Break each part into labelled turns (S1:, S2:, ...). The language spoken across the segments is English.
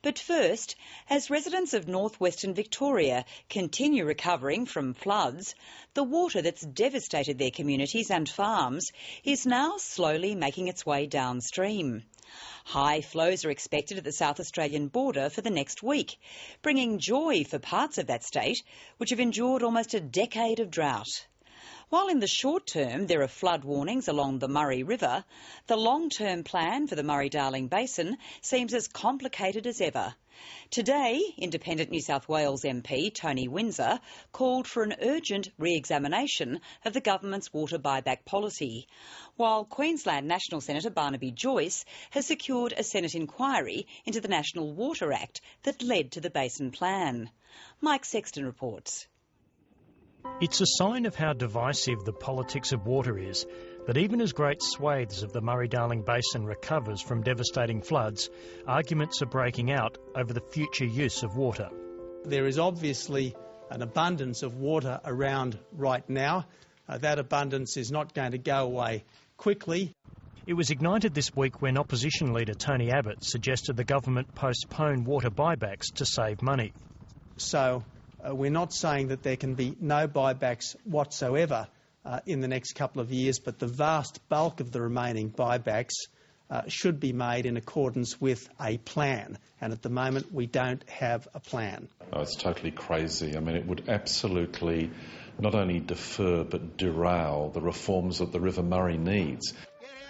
S1: But first, as residents of northwestern Victoria continue recovering from floods, the water that's devastated their communities and farms is now slowly making its way downstream. High flows are expected at the South Australian border for the next week, bringing joy for parts of that state which have endured almost a decade of drought. While in the short term there are flood warnings along the Murray River, the long-term plan for the Murray-Darling Basin seems as complicated as ever. Today, Independent New South Wales MP Tony Windsor called for an urgent re-examination of the government's water buyback policy, while Queensland National Senator Barnaby Joyce has secured a Senate inquiry into the National Water Act that led to the Basin Plan. Mike Sexton reports.
S2: It's a sign of how divisive the politics of water is that even as great swathes of the Murray-Darling Basin recovers from devastating floods, arguments are breaking out over the future use of water.
S3: There is obviously an abundance of water around right now. That abundance is not going to go away quickly.
S2: It was ignited this week when opposition leader Tony Abbott suggested the government postpone water buybacks to save money.
S3: So we're not saying that there can be no buybacks whatsoever in the next couple of years, but the vast bulk of the remaining buybacks should be made in accordance with a plan. And at the moment, we don't have a plan.
S4: Oh, it's totally crazy. I mean, it would absolutely not only defer but derail the reforms that the River Murray needs.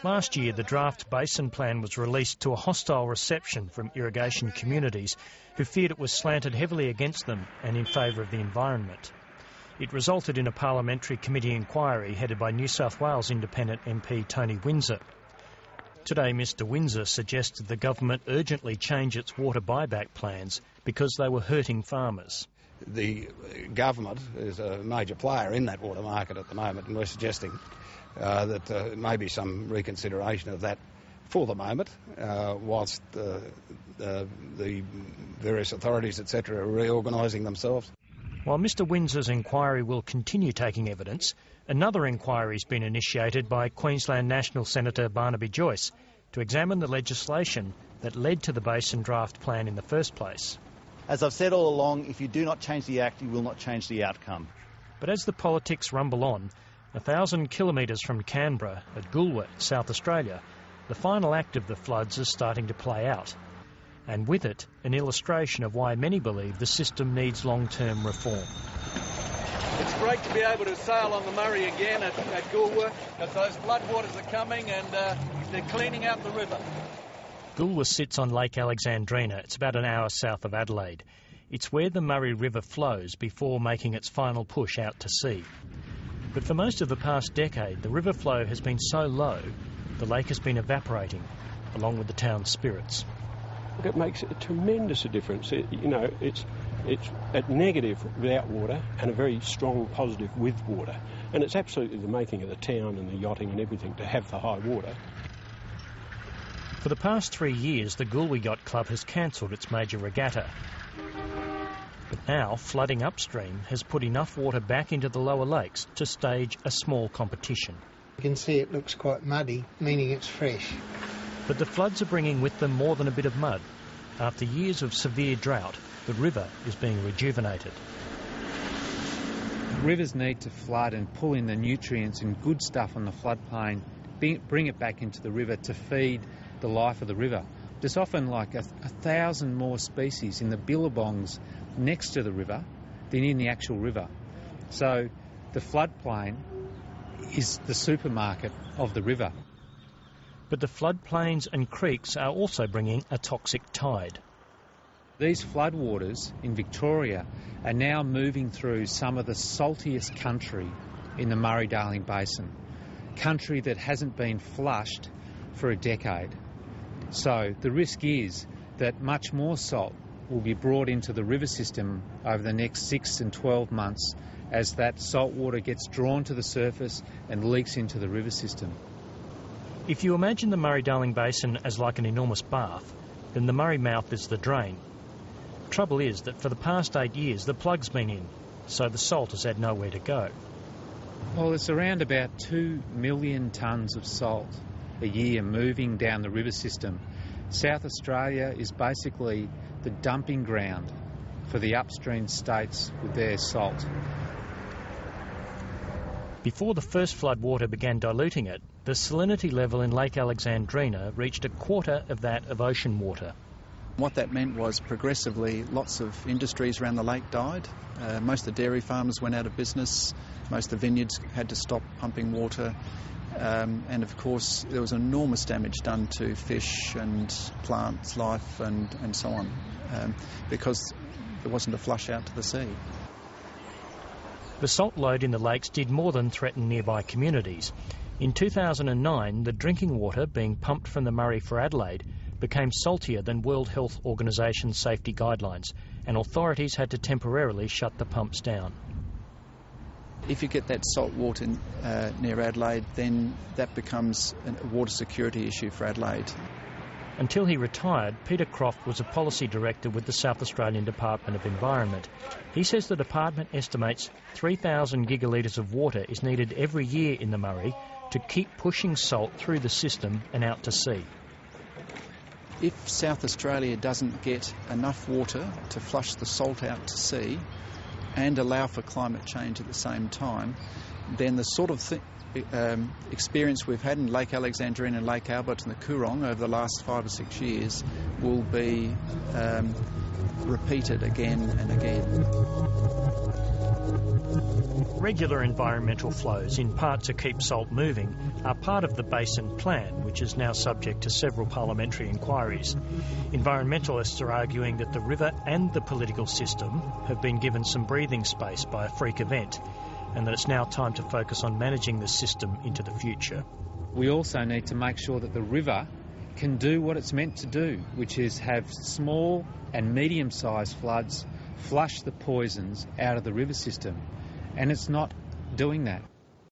S2: Last year, the draft Basin Plan was released to a hostile reception from irrigation communities who feared it was slanted heavily against them and in favour of the environment. It resulted in a parliamentary committee inquiry headed by New South Wales Independent MP Tony Windsor. Today, Mr Windsor suggested the government urgently change its water buyback plans because they were hurting farmers.
S5: The government is a major player in that water market at the moment, and we're suggesting that maybe some reconsideration of that for the moment, whilst the various authorities, etc., are reorganising themselves.
S2: While Mr Windsor's inquiry will continue taking evidence, another inquiry has been initiated by Queensland National Senator Barnaby Joyce to examine the legislation that led to the Basin Draft Plan in the first place.
S6: As I've said all along, if you do not change the Act, you will not change the outcome.
S2: But as the politics rumble on, 1,000 kilometres from Canberra at Goolwa, South Australia, the final act of the floods is starting to play out. And with it, an illustration of why many believe the system needs long-term reform.
S7: It's great to be able to sail on the Murray again at Goolwa, because those floodwaters are coming and they're cleaning out the river.
S2: Goolwa sits on Lake Alexandrina. It's about an hour south of Adelaide. It's where the Murray River flows before making its final push out to sea. But for most of the past decade, the river flow has been so low, the lake has been evaporating, along with the town's spirits.
S8: It makes a tremendous difference. It's at negative without water and a very strong positive with water. And it's absolutely the making of the town and the yachting and everything to have the high water.
S2: For the past 3 years, the Goolwa Yacht Club has cancelled its major regatta. But now, flooding upstream has put enough water back into the lower lakes to stage a small competition.
S9: You can see it looks quite muddy, meaning it's fresh.
S2: But the floods are bringing with them more than a bit of mud. After years of severe drought, the river is being rejuvenated.
S10: Rivers need to flood and pull in the nutrients and good stuff on the floodplain, bring it back into the river to feed the life of the river. There's often like 1,000 more species in the billabongs next to the river than in the actual river. So the floodplain is the supermarket of the river.
S2: But the floodplains and creeks are also bringing a toxic tide.
S10: These floodwaters in Victoria are now moving through some of the saltiest country in the Murray-Darling Basin, country that hasn't been flushed for a decade. So the risk is that much more salt will be brought into the river system over the next 6 and 12 months as that salt water gets drawn to the surface and leaks into the river system.
S2: If you imagine the Murray-Darling Basin as like an enormous bath, then the Murray mouth is the drain. Trouble is that for the past 8 years the plug's been in, so the salt has had nowhere to go.
S10: Well, it's around about 2 million tonnes of salt a year moving down the river system. South Australia is basically the dumping ground for the upstream states with their salt.
S2: Before the first floodwater began diluting it, the salinity level in Lake Alexandrina reached a quarter of that of ocean water.
S11: What that meant was progressively lots of industries around the lake died. Most of the dairy farmers went out of business. Most of the vineyards had to stop pumping water. And of course there was enormous damage done to fish and plants life and so on because there wasn't a flush out to the sea.
S2: The salt load in the lakes did more than threaten nearby communities. In 2009, the drinking water being pumped from the Murray for Adelaide became saltier than World Health Organisation safety guidelines, and authorities had to temporarily shut the pumps down.
S11: If you get that salt water near Adelaide, then that becomes a water security issue for Adelaide.
S2: Until he retired, Peter Croft was a policy director with the South Australian Department of Environment. He says the department estimates 3,000 gigalitres of water is needed every year in the Murray to keep pushing salt through the system and out to sea.
S11: If South Australia doesn't get enough water to flush the salt out to sea and allow for climate change at the same time, then the sort of experience we've had in Lake Alexandrina and Lake Albert and the Coorong over the last 5 or 6 years will be repeated again and again.
S2: Regular environmental flows, in part to keep salt moving, are part of the Basin Plan, which is now subject to several parliamentary inquiries. Environmentalists are arguing that the river and the political system have been given some breathing space by a freak event, and that it's now time to focus on managing the system into the future.
S10: We also need to make sure that the river can do what it's meant to do, which is have small and medium-sized floods flush the poisons out of the river system. And it's not doing that.